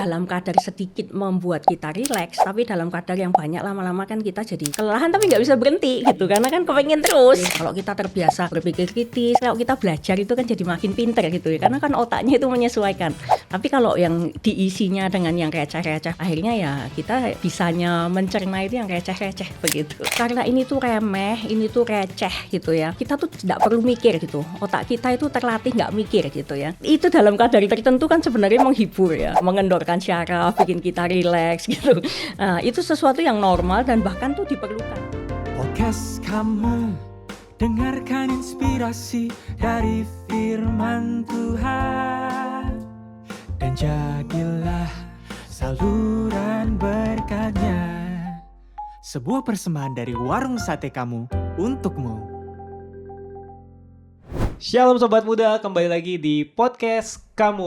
dalam kadar sedikit membuat kita rileks, tapi dalam kadar yang banyak lama-lama kan kita jadi kelelahan tapi nggak bisa berhenti gitu, karena kan kepengen terus. Kalau kita terbiasa berpikir kritis, kalau kita belajar itu kan jadi makin pinter gitu ya, karena kan otaknya itu menyesuaikan. Tapi kalau yang diisinya dengan yang receh-receh, akhirnya ya kita bisanya mencerna itu yang receh-receh begitu. Karena ini tuh remeh, ini tuh receh gitu ya, kita tuh tidak perlu mikir gitu, otak kita itu terlatih nggak mikir gitu ya. Itu dalam kadar tertentu kan sebenarnya menghibur ya, mengendorkan syaraf, bikin kita rileks gitu. Nah, itu sesuatu yang normal dan bahkan tuh diperlukan. Podcast kamu, dengarkan inspirasi dari firman Tuhan, dan jadilah saluran berkatnya. Sebuah persembahan dari warung sate kamu untukmu. Shalom Sobat Muda, kembali lagi di podcast kamu.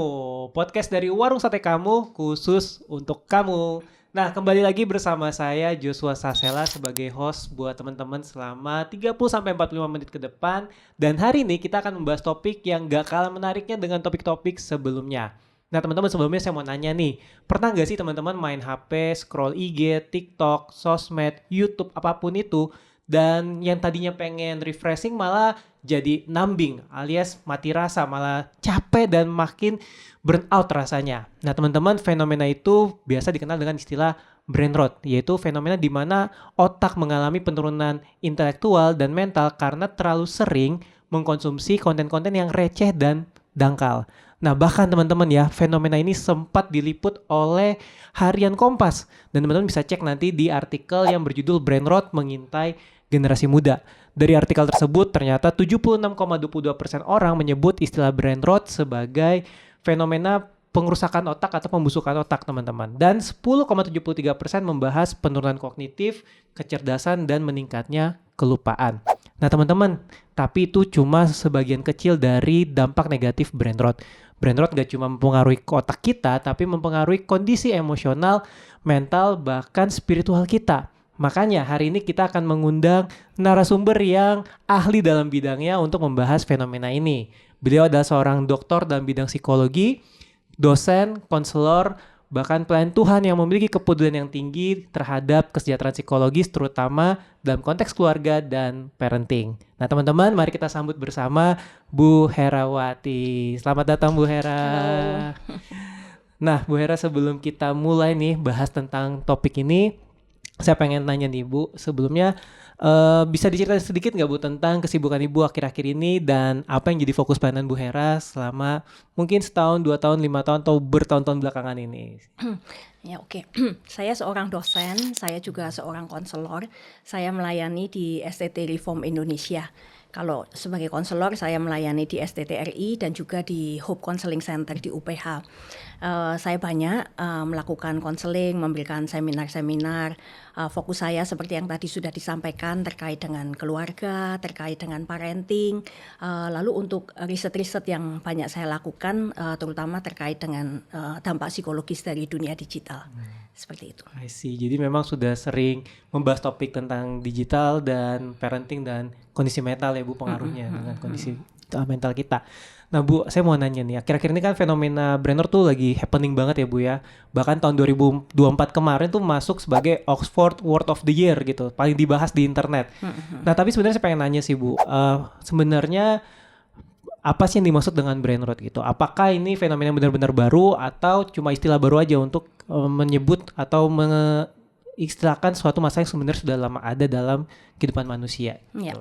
Podcast dari warung sate kamu, khusus untuk kamu. Nah, kembali lagi bersama saya Joshua Sasela sebagai host buat teman-teman selama 30-45 menit ke depan. Dan hari ini kita akan membahas topik yang gak kalah menariknya dengan topik-topik sebelumnya. Nah teman-teman, sebelumnya saya mau nanya nih, pernah gak sih teman-teman main HP, scroll IG, TikTok, sosmed, YouTube, apapun itu, dan yang tadinya pengen refreshing malah jadi numbing alias mati rasa, malah capek dan makin burn out rasanya. Nah teman-teman, fenomena itu biasa dikenal dengan istilah brain rot, yaitu fenomena di mana otak mengalami penurunan intelektual dan mental karena terlalu sering mengkonsumsi konten-konten yang receh dan dangkal. Nah bahkan teman-teman ya, fenomena ini sempat diliput oleh harian Kompas, dan teman-teman bisa cek nanti di artikel yang berjudul Brain Rot Mengintai Generasi Muda. Dari artikel tersebut ternyata 76,22% orang menyebut istilah brain rot sebagai fenomena pengrusakan otak atau pembusukan otak teman-teman. Dan 10,73% membahas penurunan kognitif, kecerdasan, dan meningkatnya kelupaan. Nah teman-teman, tapi itu cuma sebagian kecil dari dampak negatif brain rot. Brain rot gak cuma mempengaruhi otak kita, tapi mempengaruhi kondisi emosional, mental, bahkan spiritual kita. Makanya hari ini kita akan mengundang narasumber yang ahli dalam bidangnya untuk membahas fenomena ini. Beliau adalah seorang doktor dalam bidang psikologi, dosen, konselor, bahkan pelayan Tuhan yang memiliki kepedulian yang tinggi terhadap kesejahteraan psikologis, terutama dalam konteks keluarga dan parenting. Nah teman-teman, mari kita sambut bersama Bu Herawati. Selamat datang Bu Hera. Halo. Nah Bu Hera, sebelum kita mulai nih bahas tentang topik ini, saya pengen nanya nih Bu, sebelumnya bisa diceritain sedikit nggak Bu tentang kesibukan Ibu akhir-akhir ini dan apa yang jadi fokus pelayanan Bu Hera selama mungkin setahun, 2 tahun, 5 tahun, atau bertahun-tahun belakangan ini? Ya oke. Saya seorang dosen, saya juga seorang konselor. Saya melayani di STT Reform Indonesia. Kalau sebagai konselor saya melayani di STTRI dan juga di Hope Counseling Center di UPH. Saya banyak melakukan konseling, memberikan seminar-seminar. Fokus saya seperti yang tadi sudah disampaikan terkait dengan keluarga, terkait dengan parenting. Lalu untuk riset-riset yang banyak saya lakukan, terutama terkait dengan dampak psikologis dari dunia digital. Seperti itu. I see. Jadi memang sudah sering membahas topik tentang digital dan parenting dan kondisi mental ya Bu, pengaruhnya dengan kondisi mental kita. Nah Bu, saya mau nanya nih, akhir-akhir ini kan fenomena brain rot tuh lagi happening banget ya Bu ya. Bahkan tahun 2024 kemarin tuh masuk sebagai Oxford Word of the Year gitu, paling dibahas di internet. Nah tapi sebenarnya saya pengen nanya sih Bu, sebenarnya apa sih yang dimaksud dengan brain rot gitu? Apakah ini fenomena yang benar-benar baru atau cuma istilah baru aja untuk menyebut atau mengistilahkan suatu masalah yang sebenarnya sudah lama ada dalam kehidupan manusia? Ya,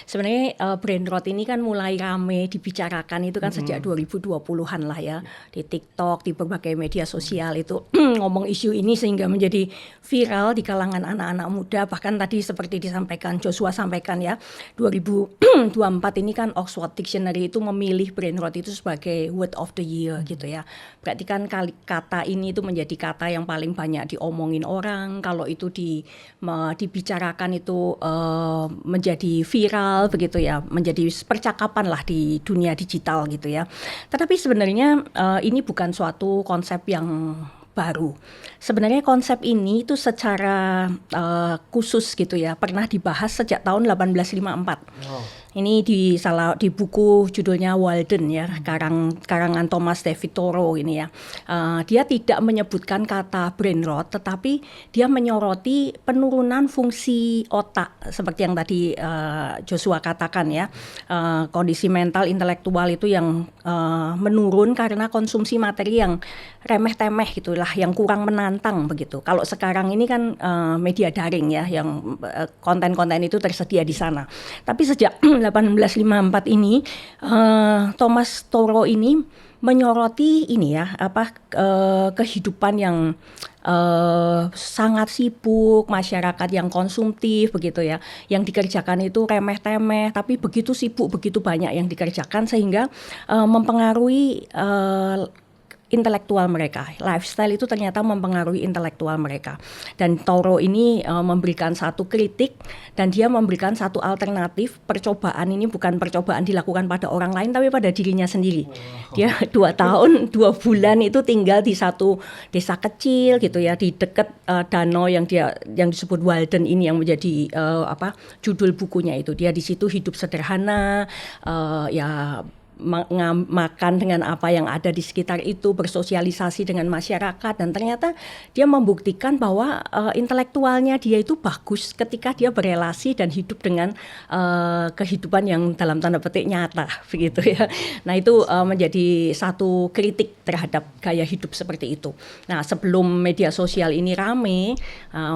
sebenarnya brain rot ini kan mulai rame dibicarakan itu kan sejak 2020-an lah ya. Di TikTok, di berbagai media sosial itu ngomong isu ini sehingga menjadi viral di kalangan anak-anak muda. Bahkan tadi seperti disampaikan, Joshua sampaikan ya, 2024 ini kan Oxford Dictionary itu memilih brain rot itu sebagai word of the year gitu ya. Berarti kan kata ini itu menjadi kata yang paling banyak diomongin orang. Kalau itu dibicarakan itu menjadi viral begitu ya, menjadi percakapan lah di dunia digital gitu ya. Tetapi sebenarnya ini bukan suatu konsep yang baru. Sebenarnya konsep ini itu secara khusus gitu ya pernah dibahas sejak tahun 1854. Ini di buku judulnya Walden ya, karangan Thomas David Thoreau ini ya. Dia tidak menyebutkan kata brain rot, tetapi dia menyoroti penurunan fungsi otak seperti yang tadi Joshua katakan ya. Kondisi mental intelektual itu yang menurun karena konsumsi materi yang remeh-temeh gitulah, yang kurang menantang begitu. Kalau sekarang ini kan media daring ya, yang konten-konten itu tersedia di sana. Tapi sejak 1854 ini Thomas Thoreau ini menyoroti ini ya, kehidupan yang sangat sibuk, masyarakat yang konsumtif begitu ya, yang dikerjakan itu remeh-temeh, tapi begitu sibuk, begitu banyak yang dikerjakan sehingga mempengaruhi intelektual mereka. Lifestyle itu ternyata mempengaruhi intelektual mereka. Dan Thoreau ini memberikan satu kritik dan dia memberikan satu alternatif. Percobaan ini bukan percobaan dilakukan pada orang lain tapi pada dirinya sendiri. Dia 2 tahun 2 bulan itu tinggal di satu desa kecil gitu ya, di dekat danau yang disebut Walden ini, yang menjadi judul bukunya itu. Dia di situ hidup sederhana, makan dengan apa yang ada di sekitar itu, bersosialisasi dengan masyarakat, dan ternyata dia membuktikan bahwa intelektualnya dia itu bagus ketika dia berelasi dan hidup dengan kehidupan yang dalam tanda petik nyata begitu ya. Nah itu menjadi satu kritik terhadap gaya hidup seperti itu. Nah sebelum media sosial ini rame,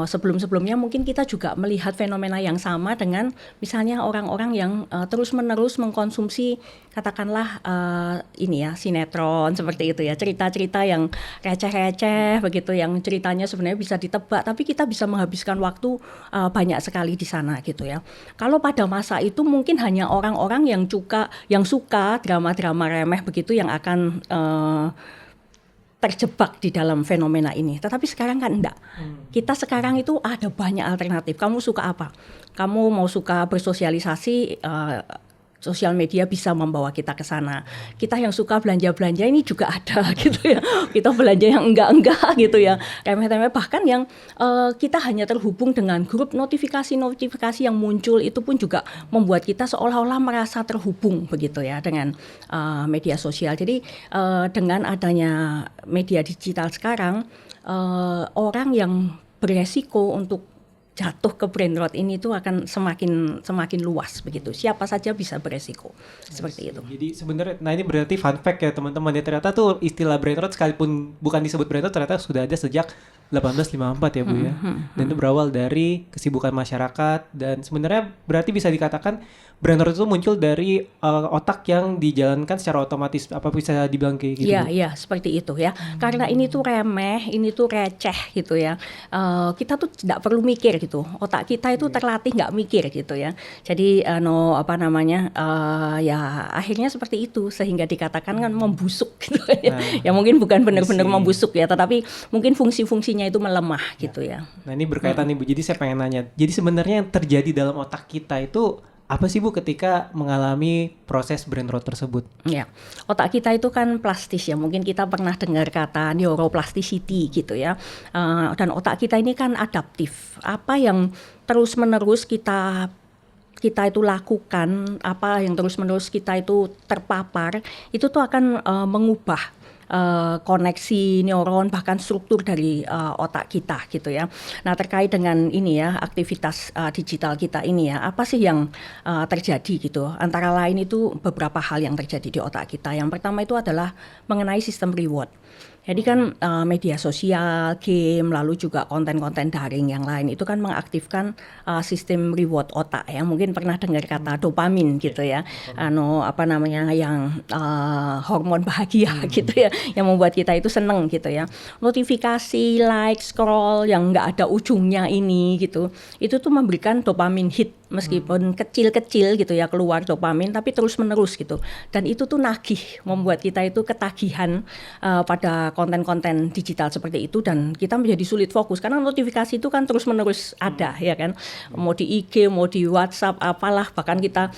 sebelum-sebelumnya mungkin kita juga melihat fenomena yang sama dengan misalnya orang-orang yang terus-menerus mengkonsumsi katakanlah sinetron seperti itu ya, cerita-cerita yang receh-receh begitu, yang ceritanya sebenarnya bisa ditebak tapi kita bisa menghabiskan waktu banyak sekali di sana gitu ya. Kalau pada masa itu mungkin hanya orang-orang yang suka drama-drama remeh begitu yang akan terjebak di dalam fenomena ini. Tetapi sekarang kan enggak. Kita sekarang itu ada banyak alternatif. Kamu suka apa? Kamu mau suka bersosialisasi, sosial media bisa membawa kita ke sana. Kita yang suka belanja-belanja ini juga ada gitu ya. Kita belanja yang enggak gitu ya. Remeh-temeh, bahkan yang kita hanya terhubung dengan grup notifikasi yang muncul itu pun juga membuat kita seolah-olah merasa terhubung begitu ya dengan media sosial. Jadi dengan adanya media digital sekarang, orang yang beresiko untuk jatuh ke brain rot ini tuh akan semakin luas begitu. Siapa saja bisa beresiko seperti itu. Jadi sebenarnya, nah ini berarti fun fact ya teman-teman ya, ternyata tuh istilah brain rot sekalipun bukan disebut brain rot ternyata sudah ada sejak 1854 ya Bu ya. Dan itu berawal dari kesibukan masyarakat, dan sebenarnya berarti bisa dikatakan brain rot itu muncul dari otak yang dijalankan secara otomatis, apa bisa dibilang kayak gitu? Iya, seperti itu ya. Karena ini tuh remeh, ini tuh receh gitu ya. Kita tuh tidak perlu mikir gitu. Otak kita itu terlatih nggak mikir gitu ya. Jadi akhirnya seperti itu sehingga dikatakan kan membusuk gitu ya. Ya mungkin bukan benar-benar membusuk ya, tetapi mungkin fungsi-fungsinya itu melemah gitu ya. Nah ini berkaitan nih Bu. Jadi saya pengen nanya. Jadi sebenarnya yang terjadi dalam otak kita itu apa sih Bu ketika mengalami proses brain rot tersebut? Ya, otak kita itu kan plastis ya. Mungkin kita pernah dengar kata neuroplasticity gitu ya. Dan otak kita ini kan adaptif. Apa yang terus-menerus kita itu lakukan, apa yang terus-menerus kita itu terpapar, itu tuh akan mengubah koneksi neuron, bahkan struktur dari otak kita gitu ya. Nah terkait dengan ini ya, aktivitas digital kita ini ya, apa sih yang terjadi gitu. Antara lain itu beberapa hal yang terjadi di otak kita. Yang pertama itu adalah mengenai sistem reward. Jadi kan media sosial, game, lalu juga konten-konten daring yang lain itu kan mengaktifkan sistem reward otak ya. Mungkin pernah dengar kata dopamin gitu ya. Yang hormon bahagia gitu ya, yang membuat kita itu seneng gitu ya. Notifikasi, like, scroll yang nggak ada ujungnya ini gitu. Itu tuh memberikan dopamin hit meskipun kecil-kecil gitu ya, keluar dopamin tapi terus-menerus gitu. Dan itu tuh nagih, membuat kita itu ketagihan pada konten-konten digital seperti itu, dan kita menjadi sulit fokus karena notifikasi itu kan terus-menerus ada ya kan. Mau di IG, mau di WhatsApp, apalah, bahkan kita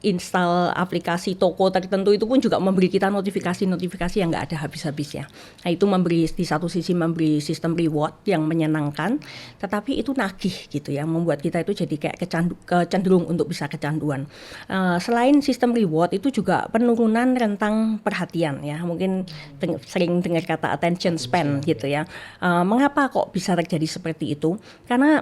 install aplikasi toko tertentu itu pun juga memberi kita notifikasi yang nggak ada habis-habisnya. Nah itu memberi, di satu sisi memberi sistem reward yang menyenangkan, tetapi itu nagih gitu ya, membuat kita itu jadi kayak kecenderung untuk bisa kecanduan. Selain sistem reward itu juga penurunan rentang perhatian ya, mungkin sering dengar kata attention span gitu ya. Mengapa kok bisa terjadi seperti itu? Karena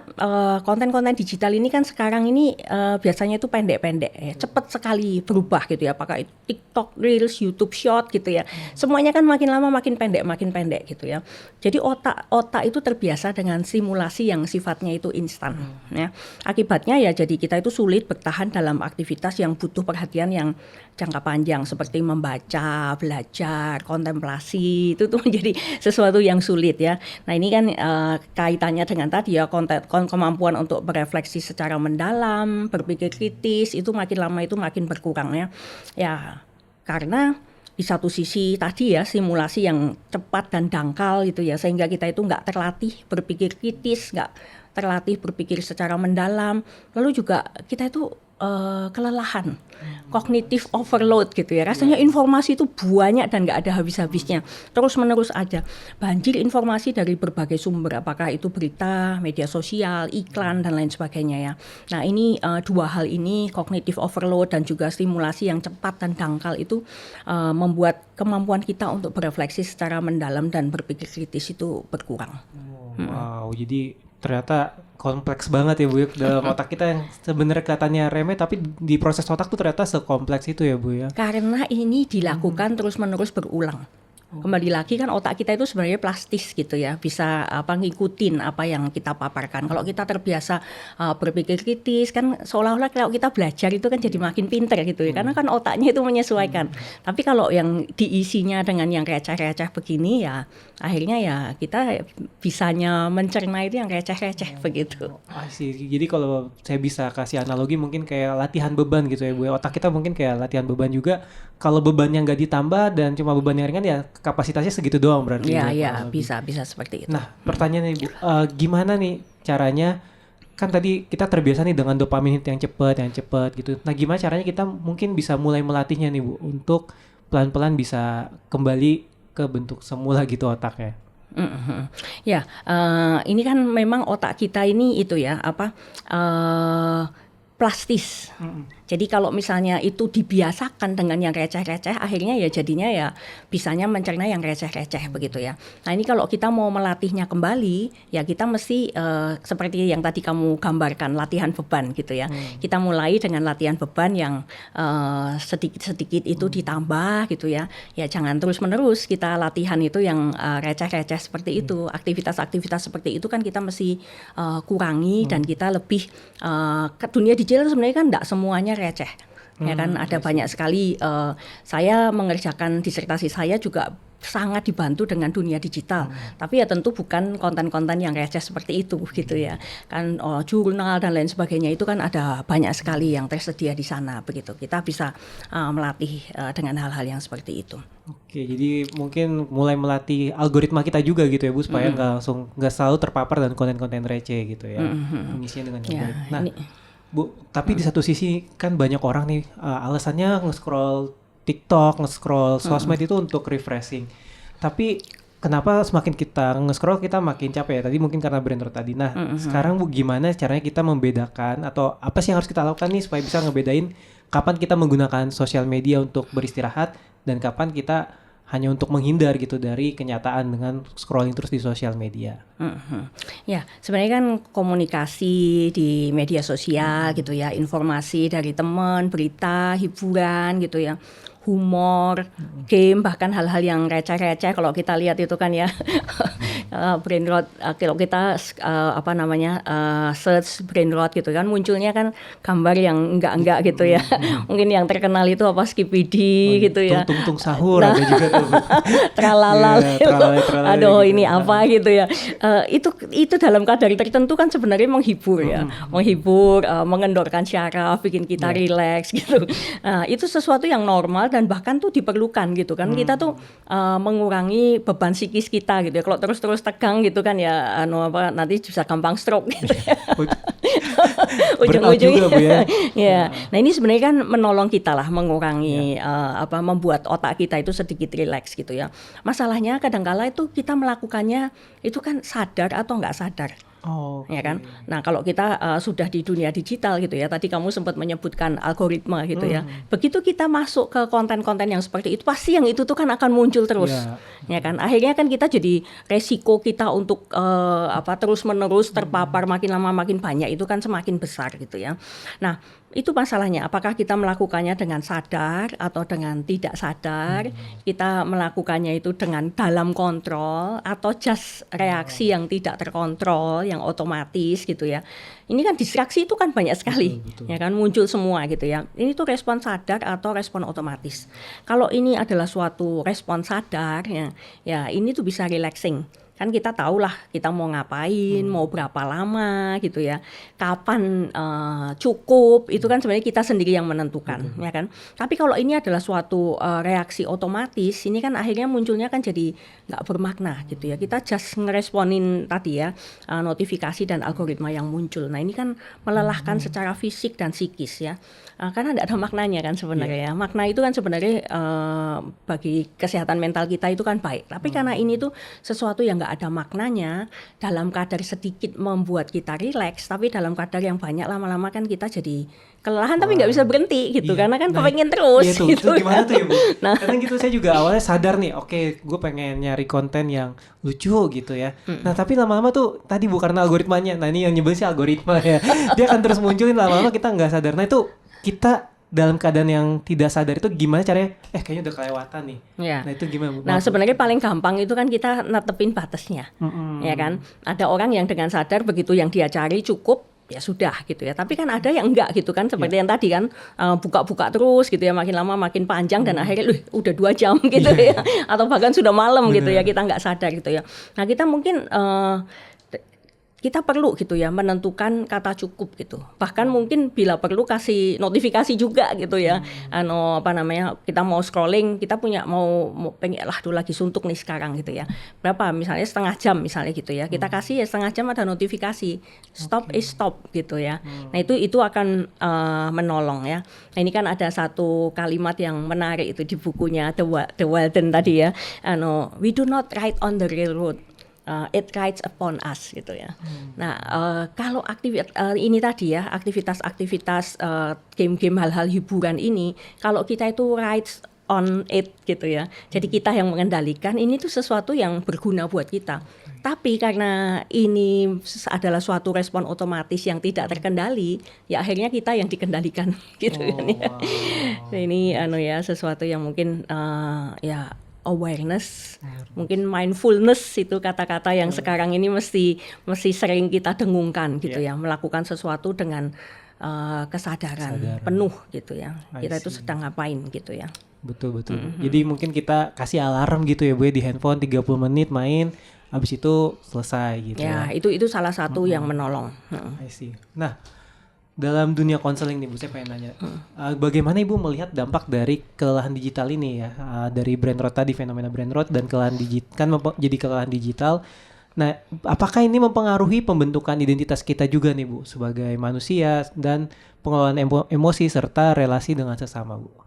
konten-konten digital ini kan sekarang ini biasanya itu pendek-pendek ya, cepat sekali berubah gitu ya, apakah itu TikTok Reels, YouTube Short gitu ya, semuanya kan makin lama makin pendek gitu ya. Jadi otak itu terbiasa dengan simulasi yang sifatnya itu instan ya. Akibatnya ya jadi kita itu sulit bertahan dalam aktivitas yang butuh perhatian yang jangka panjang seperti membaca, belajar, kontemplasi, itu tuh menjadi sesuatu yang sulit ya. Nah ini kan kaitannya dengan tadi ya, kemampuan untuk berefleksi secara mendalam, berpikir kritis itu makin lama itu makin berkurang ya. Ya karena di satu sisi tadi ya simulasi yang cepat dan dangkal gitu ya, sehingga kita itu nggak terlatih berpikir kritis, nggak terlatih berpikir secara mendalam, lalu juga kita itu kelelahan, kognitif overload gitu ya, rasanya informasi itu banyak dan nggak ada habis-habisnya, terus menerus aja, banjir informasi dari berbagai sumber, apakah itu berita, media sosial, iklan dan lain sebagainya ya. Nah ini dua hal ini, kognitif overload dan juga stimulasi yang cepat dan dangkal itu membuat kemampuan kita untuk berefleksi secara mendalam dan berpikir kritis itu berkurang. Wow, jadi ternyata kompleks banget ya Bu ya, dalam otak kita yang sebenarnya kelihatannya remeh, tapi di proses otak tuh ternyata sekompleks itu ya Bu ya. Karena ini dilakukan terus-menerus berulang. Kembali lagi kan otak kita itu sebenarnya plastis gitu ya, bisa ngikutin apa yang kita paparkan. Kalau kita terbiasa berpikir kritis kan seolah-olah kalau kita belajar itu kan jadi makin pinter gitu ya, karena kan otaknya itu menyesuaikan. Tapi kalau yang diisinya dengan yang receh-receh begini ya, akhirnya ya kita bisanya mencerna itu yang receh-receh begitu. Jadi kalau saya bisa kasih analogi mungkin kayak latihan beban gitu ya Bu. Otak kita mungkin kayak latihan beban juga. Kalau bebannya nggak ditambah dan cuma beban yang ringan ya kapasitasnya segitu doang berarti. Iya, bisa seperti itu. Nah, pertanyaannya Bu, gimana nih caranya? Kan tadi kita terbiasa nih dengan dopamin hit yang cepat gitu. Nah, gimana caranya kita mungkin bisa mulai melatihnya nih Bu untuk pelan-pelan bisa kembali ke bentuk semula gitu otaknya? Ya, ini kan memang otak kita ini itu ya plastis. Jadi kalau misalnya itu dibiasakan dengan yang receh-receh, akhirnya ya jadinya ya bisanya mencerna yang receh-receh begitu ya. Nah ini kalau kita mau melatihnya kembali, ya kita mesti seperti yang tadi kamu gambarkan, latihan beban gitu ya. Kita mulai dengan latihan beban yang sedikit-sedikit itu ditambah gitu ya. Ya jangan terus-menerus kita latihan itu yang receh-receh seperti itu. Aktivitas-aktivitas seperti itu kan kita mesti kurangi dan kita lebih ke dunia digital sebenarnya kan enggak semuanya receh. Ya kan ada banyak sekali saya mengerjakan disertasi saya juga sangat dibantu dengan dunia digital. Tapi ya tentu bukan konten-konten yang receh seperti itu gitu ya. Kan jurnal dan lain sebagainya itu kan ada banyak sekali yang tersedia di sana begitu. Kita bisa melatih dengan hal-hal yang seperti itu. Oke, jadi mungkin mulai melatih algoritma kita juga gitu ya Bu, supaya nggak selalu terpapar dengan konten-konten receh gitu ya. Mengisinya dengan yang baik. Nah, Bu, tapi di satu sisi kan banyak orang nih alasannya nge-scroll TikTok, nge-scroll sosmed itu untuk refreshing. Tapi kenapa semakin kita nge-scroll kita makin capek ya? Tadi mungkin karena brain rot tadi. Nah, sekarang Bu gimana caranya kita membedakan atau apa sih yang harus kita lakukan nih supaya bisa ngebedain kapan kita menggunakan sosial media untuk beristirahat dan kapan kita hanya untuk menghindar gitu dari kenyataan dengan scrolling terus di sosial media. Ya, sebenarnya kan komunikasi di media sosial gitu ya, informasi dari teman, berita, hiburan gitu ya, humor, game, bahkan hal-hal yang receh-receh kalau kita lihat itu kan ya, brain rot, kalau kita search brain rot gitu kan, munculnya kan gambar yang enggak gitu ya. Mungkin yang terkenal itu apa Skibidi gitu ya. Tung sahur ada juga tuh. Tralala. Aduh gitu. Ini apa gitu ya. Itu dalam kadar tertentu kan sebenarnya menghibur ya. Menghibur, mengendorkan syaraf, bikin kita rileks gitu. Itu sesuatu yang normal dan bahkan tuh diperlukan gitu kan. Kita tuh mengurangi beban psikis kita gitu ya. Kalau terus tegang gitu kan ya nanti bisa gampang stroke gitu ya. Ujung-ujungnya Bu, ya. ya. Nah, ini sebenarnya kan menolong kita lah mengurangi membuat otak kita itu sedikit rileks gitu ya. Masalahnya kadang-kala itu kita melakukannya itu kan sadar atau nggak sadar. Ya kan. Nah, kalau kita sudah di dunia digital gitu ya. Tadi kamu sempat menyebutkan algoritma gitu ya. Begitu kita masuk ke konten-konten yang seperti itu, pasti yang itu tuh kan akan muncul terus. Ya kan. Akhirnya kan kita jadi resiko kita untuk terus-menerus terpapar makin lama makin banyak itu kan semakin besar gitu ya. Nah, itu masalahnya, apakah kita melakukannya dengan sadar atau dengan tidak sadar, kita melakukannya itu dengan dalam kontrol atau just reaksi yang tidak terkontrol, yang otomatis gitu ya. Ini kan distraksi itu kan banyak sekali, ya kan, muncul semua gitu ya. Ini tuh respon sadar atau respon otomatis. Kalau ini adalah suatu respon sadar, ya ini tuh bisa relaxing. Kan kita tahu lah kita mau ngapain, mau berapa lama gitu ya, kapan cukup, itu kan sebenarnya kita sendiri yang menentukan, ya kan. Tapi kalau ini adalah suatu reaksi otomatis, ini kan akhirnya munculnya kan jadi nggak bermakna gitu ya. Kita just ngeresponin tadi ya notifikasi dan algoritma yang muncul. Nah ini kan melelahkan secara fisik dan psikis ya, karena nggak ada maknanya kan sebenarnya. Makna itu kan sebenarnya bagi kesehatan mental kita itu kan baik. Tapi karena ini tuh sesuatu yang nggak ada maknanya, dalam kadar sedikit membuat kita rileks, tapi dalam kadar yang banyak lama-lama kan kita jadi kelelahan tapi nggak bisa berhenti gitu, karena kan kepengen terus. Itu gimana tuh ya Bu? Kadang gitu saya juga awalnya sadar nih, oke gue pengen nyari konten yang lucu gitu ya. Nah tapi lama-lama tuh tadi Bu karena algoritmanya, nah ini yang nyebelin sih algoritma ya, dia akan terus munculin lama-lama kita nggak sadar. Nah itu kita dalam keadaan yang tidak sadar itu gimana caranya? Kayaknya udah kelewatan nih. Nah itu gimana Bu? Nah sebenarnya paling gampang itu kan kita netepin batasnya, ya kan. Ada orang yang dengan sadar begitu yang dia cari cukup, ya sudah gitu ya. Tapi kan ada yang enggak gitu kan, seperti yang tadi kan buka-buka terus gitu ya, makin lama makin panjang dan akhirnya udah 2 jam gitu ya, atau bahkan sudah malam gitu ya, kita nggak sadar gitu ya. Nah kita mungkin kita perlu gitu ya menentukan kata cukup gitu. Bahkan mungkin bila perlu kasih notifikasi juga gitu ya. Kita mau scrolling, kita punya mau pengen tuh lagi suntuk nih sekarang gitu ya. Berapa misalnya setengah jam misalnya gitu ya. Kita kasih ya setengah jam ada notifikasi. Stop is stop gitu ya. Nah itu akan menolong ya. Nah ini kan ada satu kalimat yang menarik itu di bukunya The Walden tadi ya. We do not ride on the railroad. It rides upon us gitu ya. Nah kalau ini tadi ya, aktivitas game-game hal-hal hiburan ini, kalau kita itu rides on it gitu ya. Jadi kita yang mengendalikan, ini tuh sesuatu yang berguna buat kita. Tapi karena ini adalah suatu respon otomatis yang tidak terkendali, ya akhirnya kita yang dikendalikan gitu kan ya. Ini sesuatu yang mungkin awareness, mungkin mindfulness itu kata-kata yang sekarang ini mesti sering kita dengungkan gitu ya, melakukan sesuatu dengan kesadaran penuh gitu ya. Kita itu sedang ngapain gitu ya. Betul. Jadi mungkin kita kasih alarm gitu ya Bu di handphone 30 menit main, habis itu selesai gitu ya. Itu salah satu yang menolong. I see. Nah, dalam dunia konseling nih Bu, saya pengen nanya, bagaimana Ibu melihat dampak dari kelelahan digital ini ya, dari brain rot tadi, fenomena brain rot dan kelelahan digital, kan jadi kelelahan digital. Nah, apakah ini mempengaruhi pembentukan identitas kita juga nih Bu, sebagai manusia dan pengelolaan emosi serta relasi dengan sesama Bu?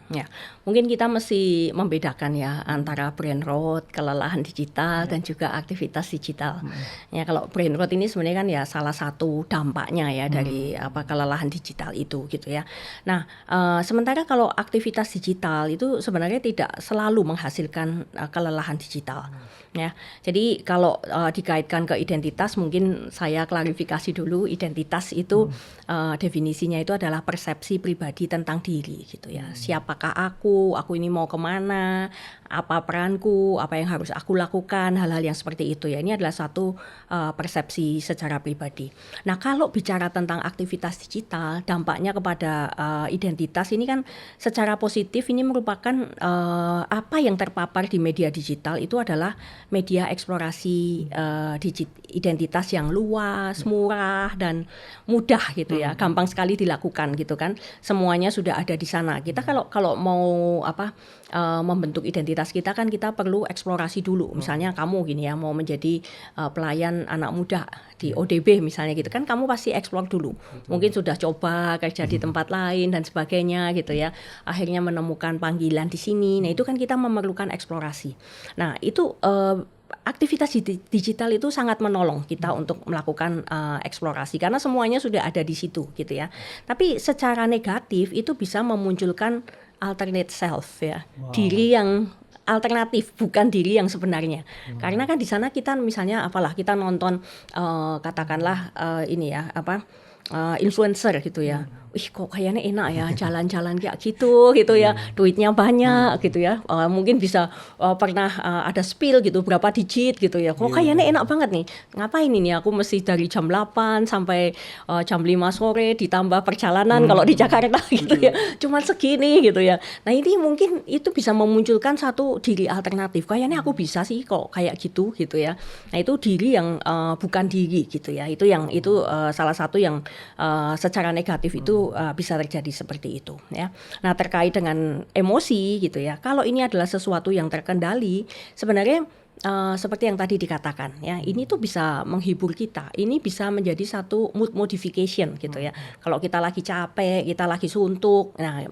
Ya, mungkin kita mesti membedakan ya antara brain rot, kelelahan digital dan juga aktivitas digital. Ya kalau brain rot ini sebenarnya kan ya salah satu dampaknya ya dari kelelahan digital itu gitu ya. Nah, sementara kalau aktivitas digital itu sebenarnya tidak selalu menghasilkan kelelahan digital. Ya, jadi kalau dikaitkan ke identitas, mungkin saya klarifikasi dulu. Identitas itu definisinya itu adalah persepsi pribadi tentang diri gitu ya. Siapakah aku ini mau kemana, apa peranku, apa yang harus aku lakukan, hal-hal yang seperti itu ya. Ini adalah satu persepsi secara pribadi. Nah kalau bicara tentang aktivitas digital, dampaknya kepada identitas ini kan secara positif ini merupakan apa yang terpapar di media digital itu adalah media eksplorasi identitas yang luas, murah dan mudah gitu ya, gampang sekali sekali dilakukan gitu kan. Semuanya sudah ada di sana. Kita kalau mau membentuk identitas kita kan kita perlu eksplorasi dulu. Misalnya kamu gini ya mau menjadi pelayan anak muda di ODB misalnya gitu kan, kamu pasti eksplor dulu. Mungkin sudah coba kerja di tempat lain dan sebagainya gitu ya. Akhirnya menemukan panggilan di sini. Nah, itu kan kita memerlukan eksplorasi. Nah, itu aktivitas digital itu sangat menolong kita untuk melakukan eksplorasi karena semuanya sudah ada di situ gitu ya. Tapi secara negatif itu bisa memunculkan alternate self ya. Diri yang alternatif, bukan diri yang sebenarnya. Karena kan di sana kita misalnya kita nonton katakanlah ini ya influencer gitu ya. Wih kok kayaknya enak ya jalan-jalan kayak gitu ya, duitnya banyak gitu ya, mungkin bisa pernah ada spill gitu berapa digit gitu ya, kok kayaknya enak banget nih, ngapain ini aku mesti dari jam 8 sampai jam 5 sore ditambah perjalanan kalau di Jakarta gitu ya, cuma segini gitu ya. Nah ini mungkin itu bisa memunculkan satu diri alternatif, kayaknya aku bisa sih kok kayak gitu ya. Nah itu diri yang bukan diri gitu ya, itu salah satu yang secara negatif itu bisa terjadi seperti itu ya. Nah terkait dengan emosi gitu ya, kalau ini adalah sesuatu yang terkendali sebenarnya seperti yang tadi dikatakan ya, ini tuh bisa menghibur kita, ini bisa menjadi satu mood modification gitu ya. Kalau kita lagi capek, kita lagi suntuk, nah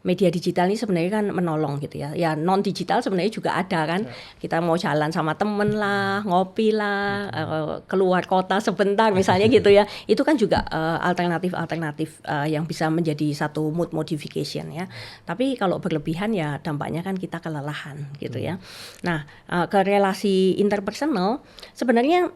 media digital ini sebenarnya kan menolong gitu ya. Ya non digital sebenarnya juga ada kan, kita mau jalan sama temen lah, ngopi lah, keluar kota sebentar misalnya gitu ya, itu kan juga alternatif yang bisa menjadi satu mood modification ya. Tapi kalau berlebihan ya dampaknya kan kita kelelahan gitu ya. Nah ke relasi interpersonal, sebenarnya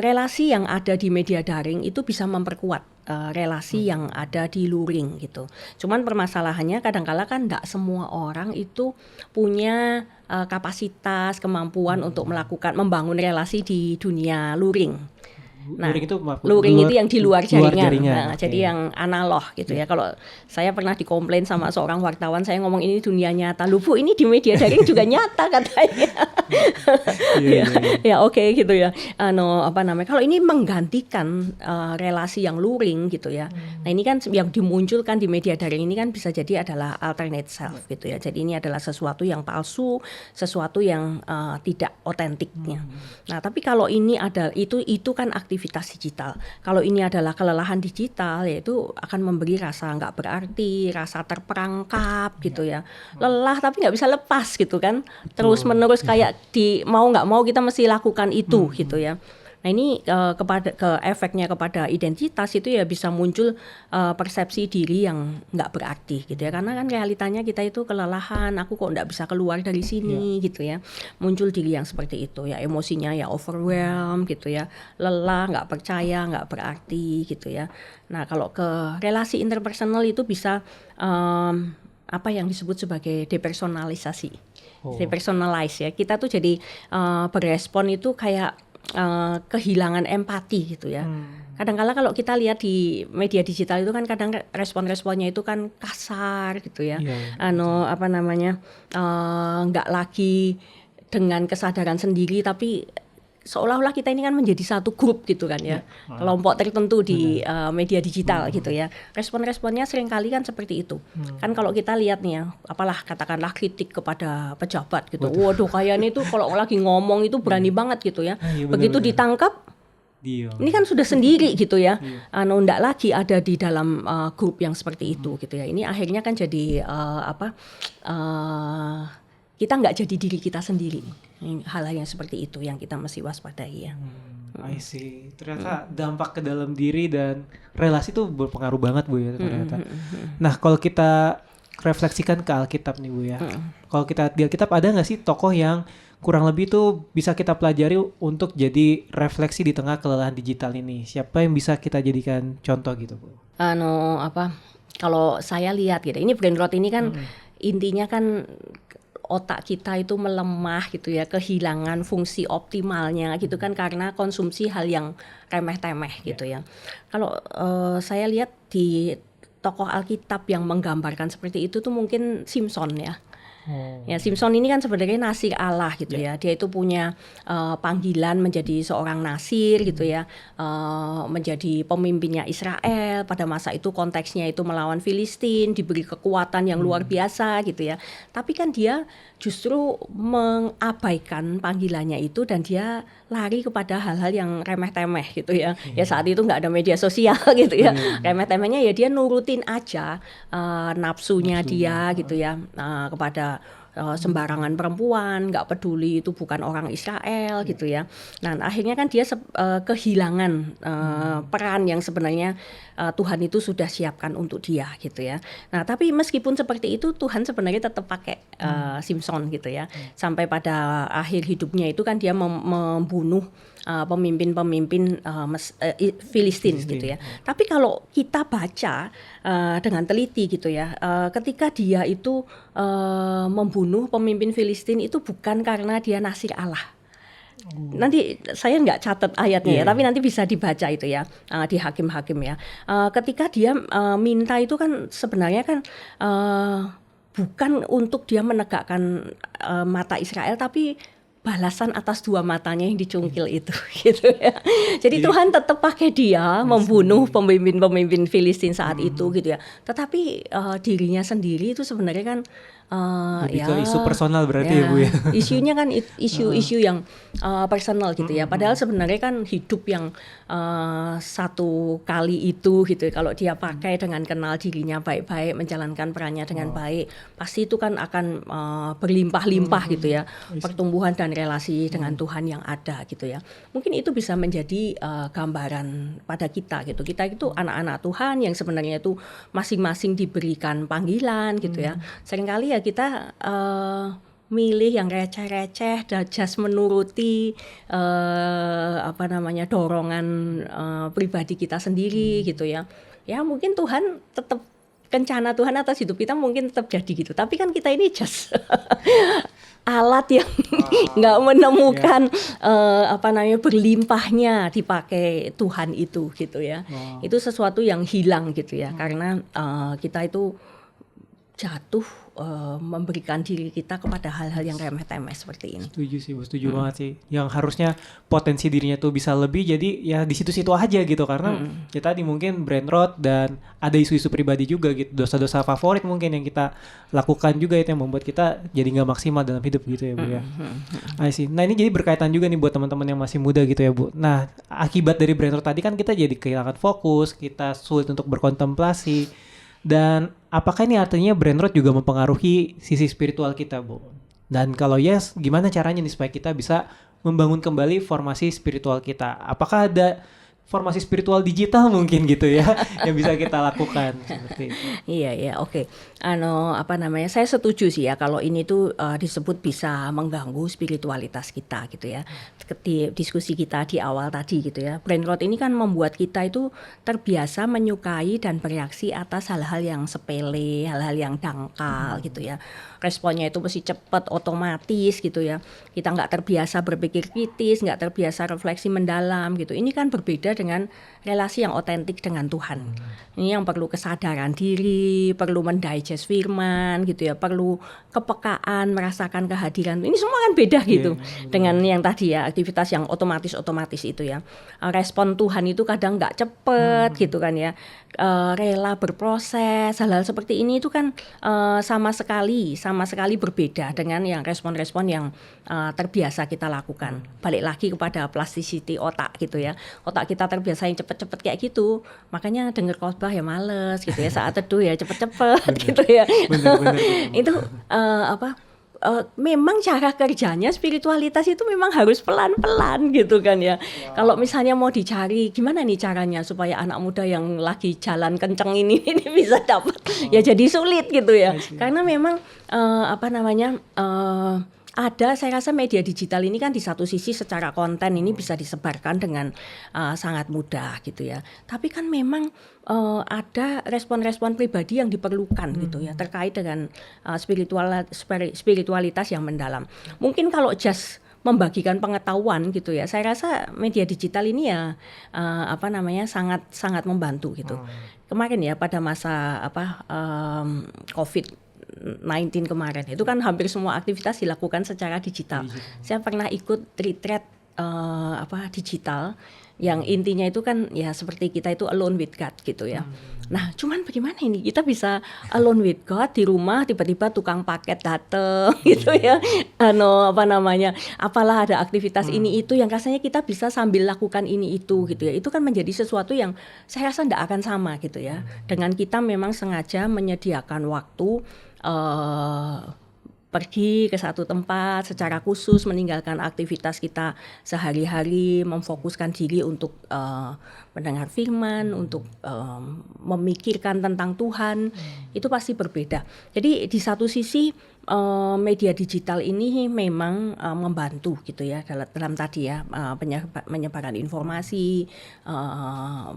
relasi yang ada di media daring itu bisa memperkuat relasi yang ada di luring gitu. Cuman permasalahannya kadang-kala kan tidak semua orang itu punya kapasitas, kemampuan untuk membangun relasi di dunia luring. Nah, luring itu yang di luar jaringan. Nah, okay. Jadi yang analog gitu ya. Kalau saya pernah dikomplain sama seorang wartawan, saya ngomong ini dunia nyata. Lu Bu, ini di media daring juga nyata katanya. Ya oke gitu ya. Kalau ini menggantikan relasi yang luring gitu ya. Nah, ini kan yang dimunculkan di media daring ini kan bisa jadi adalah alternate self gitu ya. Jadi ini adalah sesuatu yang palsu, sesuatu yang tidak otentiknya. Nah, tapi kalau ini ada itu kan aktivitas digital. Kalau ini adalah kelelahan digital, yaitu akan memberi rasa nggak berarti, rasa terperangkap gitu ya. Lelah tapi nggak bisa lepas gitu kan. Terus menerus kayak mau nggak mau kita mesti lakukan itu gitu ya. Nah ini efeknya kepada identitas itu ya bisa muncul persepsi diri yang nggak berarti gitu ya, karena kan realitanya kita itu kelelahan, aku kok nggak bisa keluar dari sini gitu ya, muncul diri yang seperti itu ya, emosinya ya overwhelm gitu ya, lelah, nggak percaya, nggak berarti gitu ya. Nah kalau ke relasi interpersonal itu bisa apa yang disebut sebagai depersonalisasi, depersonalize ya, kita tuh jadi berespon itu kayak kehilangan empati gitu ya. Kadang-kala kalau kita lihat di media digital itu kan kadang respon-responnya itu kan kasar gitu ya. Nggak lagi dengan kesadaran sendiri, tapi seolah-olah kita ini kan menjadi satu grup gitu kan ya, kelompok tertentu di media digital gitu ya. Respon-responnya seringkali kan seperti itu. Kan kalau kita lihat nih ya, katakanlah kritik kepada pejabat gitu. Waduh kayaknya itu kalau lagi ngomong itu berani banget gitu ya. Begitu ditangkap, ini kan sudah sendiri gitu ya. Nggak lagi ada di dalam grup yang seperti itu gitu ya. Ini akhirnya kan jadi kita nggak jadi diri kita sendiri. Hal-hal yang seperti itu yang kita mesti waspadai ya. I see. Ternyata dampak ke dalam diri dan relasi itu berpengaruh banget Bu ya ternyata. Nah kalau kita refleksikan ke Alkitab nih Bu ya. Kalau kita di Alkitab ada nggak sih tokoh yang kurang lebih tuh bisa kita pelajari untuk jadi refleksi di tengah kelelahan digital ini? Siapa yang bisa kita jadikan contoh gitu Bu? Kalau saya lihat gitu, ini brain rot ini kan intinya kan otak kita itu melemah gitu ya, kehilangan fungsi optimalnya gitu kan karena konsumsi hal yang remeh-temeh gitu ya. Kalau saya lihat di tokoh Alkitab yang menggambarkan seperti itu tuh mungkin Simpson ya. Ya, Simpson ini kan sebenarnya nasir Allah gitu ya. Dia itu punya panggilan menjadi seorang nasir gitu ya, menjadi pemimpinnya Israel. Pada masa itu konteksnya itu melawan Filistin, diberi kekuatan yang luar biasa gitu ya. Tapi kan dia justru mengabaikan panggilannya itu dan dia lari kepada hal-hal yang remeh-temeh gitu ya. Ya saat itu nggak ada media sosial gitu ya. Remeh-temehnya ya dia nurutin aja nafsunya dia gitu ya, kepada sembarangan perempuan, nggak peduli itu bukan orang Israel gitu ya. Nah akhirnya kan dia kehilangan peran yang sebenarnya Tuhan itu sudah siapkan untuk dia gitu ya. Nah tapi meskipun seperti itu Tuhan sebenarnya tetap pakai Simpson gitu ya. Sampai pada akhir hidupnya itu kan dia membunuh pemimpin-pemimpin Filistin gitu ya. Tapi kalau kita baca dengan teliti gitu ya, ketika dia itu membunuh pemimpin Filistin itu bukan karena dia nasir Allah. Nanti saya nggak catat ayatnya ya, tapi nanti bisa dibaca itu ya di Hakim-Hakim ya. Ketika dia minta itu kan sebenarnya kan bukan untuk dia menegakkan mata Israel, tapi balasan atas dua matanya yang dicungkil itu gitu ya. Jadi Tuhan tetap pakai dia membunuh pemimpin-pemimpin Filistin saat itu gitu ya. Tetapi dirinya sendiri itu sebenarnya kan lebih ke isu personal berarti ya Bu ya. Isunya kan isu-isu yang personal gitu ya. Padahal sebenarnya kan hidup yang satu kali itu gitu. Kalau dia pakai dengan kenal dirinya baik-baik, menjalankan perannya dengan baik, pasti itu kan akan berlimpah-limpah gitu ya. Pertumbuhan dan relasi dengan Tuhan yang ada gitu ya. Mungkin itu bisa menjadi gambaran pada kita gitu. Kita itu anak-anak Tuhan yang sebenarnya itu masing-masing diberikan panggilan gitu ya. Seringkali ya kita milih yang receh-receh dan just menuruti dorongan pribadi kita sendiri gitu ya. Ya mungkin Tuhan tetap, rencana Tuhan atas hidup kita mungkin tetap jadi gitu. Tapi kan kita ini just alat yang nggak menemukan berlimpahnya dipakai Tuhan itu gitu ya. Itu sesuatu yang hilang gitu ya, karena kita itu jatuh memberikan diri kita kepada hal-hal yang remeh-temeh seperti ini. Setuju sih, setuju banget sih. Yang harusnya potensi dirinya tuh bisa lebih, jadi ya di situ-situ aja gitu. Karena ya tadi mungkin brain rot dan ada isu-isu pribadi juga gitu. Dosa-dosa favorit mungkin yang kita lakukan juga itu yang membuat kita jadi nggak maksimal dalam hidup gitu ya Bu ya. I see. Nah ini jadi berkaitan juga nih buat teman-teman yang masih muda gitu ya Bu. Nah akibat dari brain rot tadi kan kita jadi kehilangan fokus, kita sulit untuk berkontemplasi. Dan apakah ini artinya brain rot juga mempengaruhi sisi spiritual kita, Bu? Dan kalau yes, gimana caranya nih supaya kita bisa membangun kembali formasi spiritual kita? Apakah ada formasi spiritual digital mungkin gitu ya yang bisa kita lakukan seperti itu? Iya, oke. Saya setuju sih ya kalau ini tuh disebut bisa mengganggu spiritualitas kita gitu ya. Di diskusi kita di awal tadi gitu ya. Brain rot ini kan membuat kita itu terbiasa menyukai dan bereaksi atas hal-hal yang sepele, hal-hal yang dangkal gitu ya. Responnya itu mesti cepat, otomatis gitu ya. Kita nggak terbiasa berpikir kritis, nggak terbiasa refleksi mendalam gitu. Ini kan berbeda dengan relasi yang otentik dengan Tuhan. Ini yang perlu kesadaran diri, perlu mendigest firman gitu ya, perlu kepekaan, merasakan kehadiran. Ini semua kan beda gitu dengan yang tadi ya, aktivitas yang otomatis itu ya. Respon Tuhan itu kadang nggak cepet gitu kan ya. Rela berproses, hal-hal seperti ini itu kan sama sekali berbeda dengan yang respon-respon yang terbiasa kita lakukan. Balik lagi kepada plasticity otak gitu ya. Otak kita terbiasa yang cepet-cepet kayak gitu, makanya denger khotbah ya males gitu ya, saat teduh ya cepet-cepet gitu ya. Bener. Itu memang cara kerjanya spiritualitas itu memang harus pelan-pelan gitu kan ya. Kalau misalnya mau dicari gimana nih caranya supaya anak muda yang lagi jalan kenceng ini bisa dapat, ya jadi sulit gitu ya. Karena memang ada, saya rasa media digital ini kan di satu sisi secara konten ini bisa disebarkan dengan sangat mudah gitu ya. Tapi kan memang ada respon-respon pribadi yang diperlukan gitu ya terkait dengan spiritualitas yang mendalam. Mungkin kalau just membagikan pengetahuan gitu ya, saya rasa media digital ini ya sangat membantu gitu. Kemarin ya pada masa COVID COVID-19 kemarin. Itu kan hampir semua aktivitas dilakukan secara digital. Saya pernah ikut retreat digital yang intinya itu kan ya seperti kita itu alone with God gitu ya. Nah, cuman bagaimana ini kita bisa alone with God di rumah, tiba-tiba tukang paket dateng gitu ya. Apalah ada aktivitas ini itu yang rasanya kita bisa sambil lakukan ini itu gitu ya. Itu kan menjadi sesuatu yang saya rasa tidak akan sama gitu ya. Dengan kita memang sengaja menyediakan waktu pergi ke satu tempat secara khusus, meninggalkan aktivitas kita sehari-hari, memfokuskan diri untuk mendengar firman, untuk memikirkan tentang Tuhan, itu pasti berbeda. Jadi di satu sisi media digital ini memang membantu gitu ya dalam tadi ya penyebaran informasi,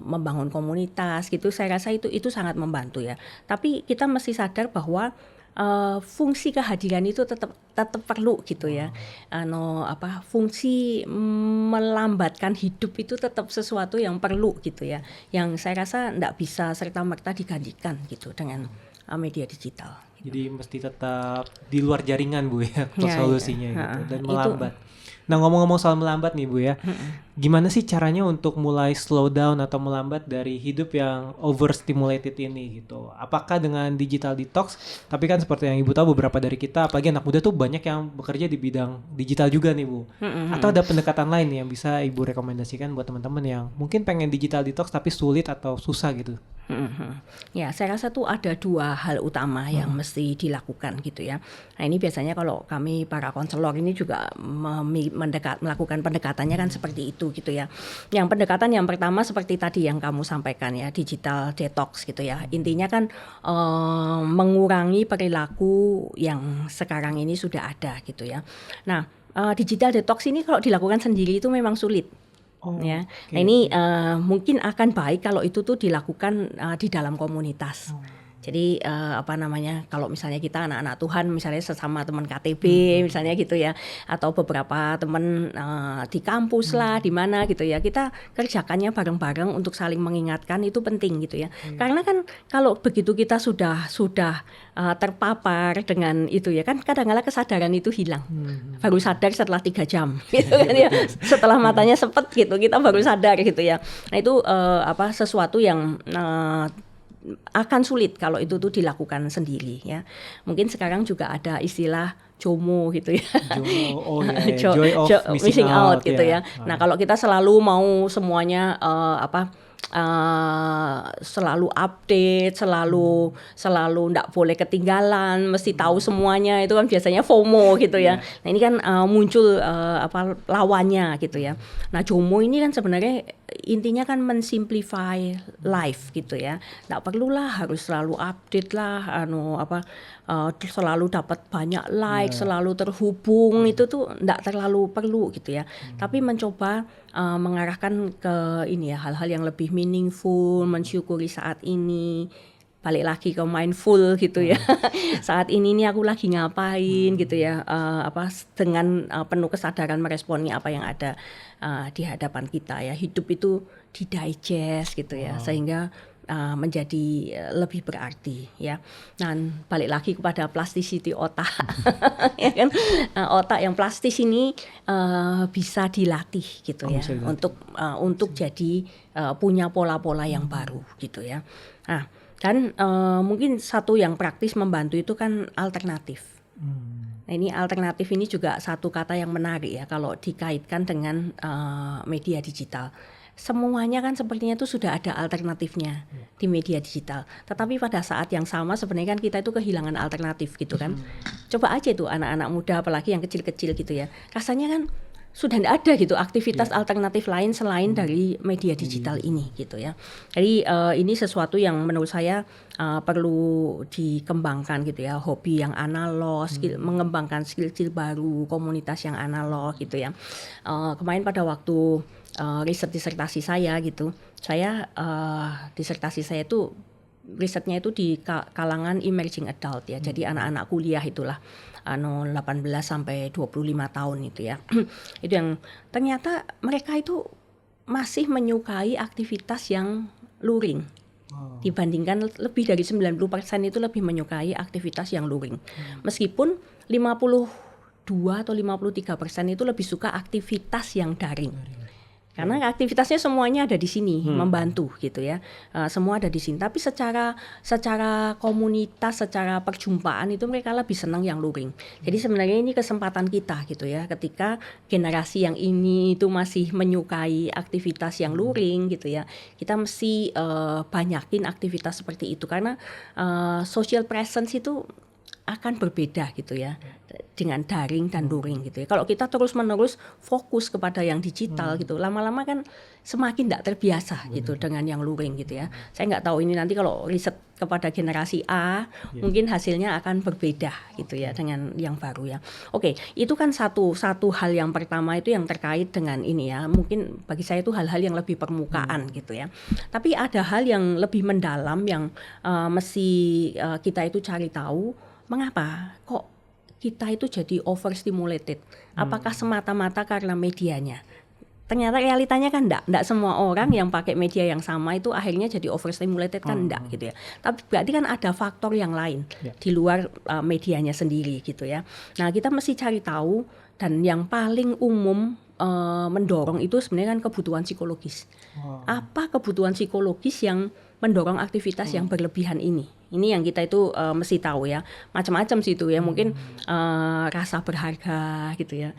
membangun komunitas gitu. Saya rasa itu sangat membantu ya. Tapi kita mesti sadar bahwa fungsi kehadiran itu tetap perlu gitu ya. Fungsi melambatkan hidup itu tetap sesuatu yang perlu gitu ya. Yang saya rasa tidak bisa serta-merta digantikan gitu dengan media digital. Jadi mesti tetap di luar jaringan Bu ya solusinya gitu dan melambat. Nah ngomong-ngomong soal melambat nih Bu ya, gimana sih caranya untuk mulai slow down atau melambat dari hidup yang overstimulated ini gitu? Apakah dengan digital detox? Tapi kan seperti yang Ibu tahu beberapa dari kita, apalagi anak muda tuh banyak yang bekerja di bidang digital juga nih Bu. Atau ada pendekatan lain yang bisa Ibu rekomendasikan buat teman-teman yang mungkin pengen digital detox tapi sulit atau susah gitu? Ya, saya rasa tuh ada dua hal utama yang mesti dilakukan gitu ya. Nah ini biasanya kalau kami para konselor ini juga melakukan pendekatannya kan seperti itu gitu ya. Yang pendekatan yang pertama seperti tadi yang kamu sampaikan ya, digital detox gitu ya. Intinya kan mengurangi perilaku yang sekarang ini sudah ada gitu ya. Nah digital detox ini kalau dilakukan sendiri itu memang sulit. Ya, nah ini mungkin akan baik kalau itu tuh dilakukan di dalam komunitas. Jadi kalau misalnya kita anak-anak Tuhan misalnya sesama teman KTB misalnya gitu ya, atau beberapa teman di kampus lah di mana gitu ya, kita kerjakannya bareng-bareng untuk saling mengingatkan itu penting gitu ya. Karena kan kalau begitu kita sudah terpapar dengan itu ya kan kadang-kadang kesadaran itu hilang. Baru sadar setelah 3 jam gitu kan ya. Setelah matanya sepet gitu kita baru sadar gitu ya. Nah itu sesuatu yang akan sulit kalau itu tuh dilakukan sendiri ya. Mungkin sekarang juga ada istilah JOMO gitu ya. Joy of missing out gitu ya. Nah, kalau kita selalu mau semuanya selalu update, selalu enggak boleh ketinggalan, mesti tahu semuanya, itu kan biasanya FOMO gitu ya. Nah, ini kan muncul lawannya gitu ya. Nah, JOMO ini kan sebenarnya intinya kan mensimplify life gitu ya. Enggak perlulah harus selalu update lah selalu dapat banyak like, selalu terhubung, itu tuh enggak terlalu perlu gitu ya. Tapi mencoba mengarahkan ke ini ya, hal-hal yang lebih meaningful, mensyukuri saat ini, balik lagi ke mindful gitu ya. Saat ini nih aku lagi ngapain gitu ya, dengan penuh kesadaran meresponi apa yang ada di hadapan kita ya. Hidup itu didigest gitu ya, sehingga menjadi lebih berarti ya. Nah, balik lagi kepada plasticity otak. Ya kan? Otak yang plastis ini bisa dilatih gitu ya, untuk jadi punya pola-pola yang baru gitu ya. Nah, dan mungkin satu yang praktis membantu itu kan alternatif. Nah, ini alternatif ini juga satu kata yang menarik ya kalau dikaitkan dengan media digital. Semuanya kan sepertinya itu sudah ada alternatifnya di media digital. Tetapi pada saat yang sama sebenarnya kan kita itu kehilangan alternatif gitu kan. Coba aja tuh anak-anak muda apalagi yang kecil-kecil gitu ya. Rasanya kan sudah tidak ada gitu aktivitas alternatif lain selain dari media digital ini gitu ya. Jadi ini sesuatu yang menurut saya perlu dikembangkan gitu ya. Hobi yang analog, mengembangkan skill-skill baru, komunitas yang analog gitu ya. Kemarin pada waktu riset disertasi saya gitu, disertasi saya itu risetnya itu di kalangan emerging adult ya, jadi anak-anak kuliah itulah 18 sampai 25 tahun itu ya. Itu yang ternyata mereka itu masih menyukai aktivitas yang luring. Dibandingkan lebih dari 90% itu lebih menyukai aktivitas yang luring. Meskipun 52 atau 53% itu lebih suka aktivitas yang daring. Karena aktivitasnya semuanya ada di sini, membantu gitu ya. Semua ada di sini. Tapi secara komunitas, secara perjumpaan itu mereka lebih senang yang luring. Jadi sebenarnya ini kesempatan kita gitu ya. Ketika generasi yang ini itu masih menyukai aktivitas yang luring gitu ya. Kita mesti banyakin aktivitas seperti itu. Karena social presence itu akan berbeda gitu ya dengan daring dan luring gitu ya. Kalau kita terus-menerus fokus kepada yang digital gitu, lama-lama kan semakin tidak terbiasa gitu dengan yang luring gitu ya. Saya nggak tahu ini nanti kalau riset kepada generasi A mungkin hasilnya akan berbeda gitu ya dengan yang baru ya. Oke, itu kan satu hal yang pertama itu yang terkait dengan ini ya. Mungkin bagi saya itu hal-hal yang lebih permukaan gitu ya. Tapi ada hal yang lebih mendalam yang mesti kita itu cari tahu. Mengapa kok kita itu jadi overstimulated? Apakah semata-mata karena medianya? Ternyata realitanya kan enggak semua orang yang pakai media yang sama itu akhirnya jadi overstimulated kan enggak gitu ya. Tapi berarti kan ada faktor yang lain di luar medianya sendiri gitu ya. Nah, kita mesti cari tahu, dan yang paling umum mendorong itu sebenarnya kan kebutuhan psikologis. Apa kebutuhan psikologis yang mendorong aktivitas yang berlebihan ini? Ini yang kita itu mesti tahu ya. Macam-macam sih itu ya. Mungkin rasa berharga gitu ya.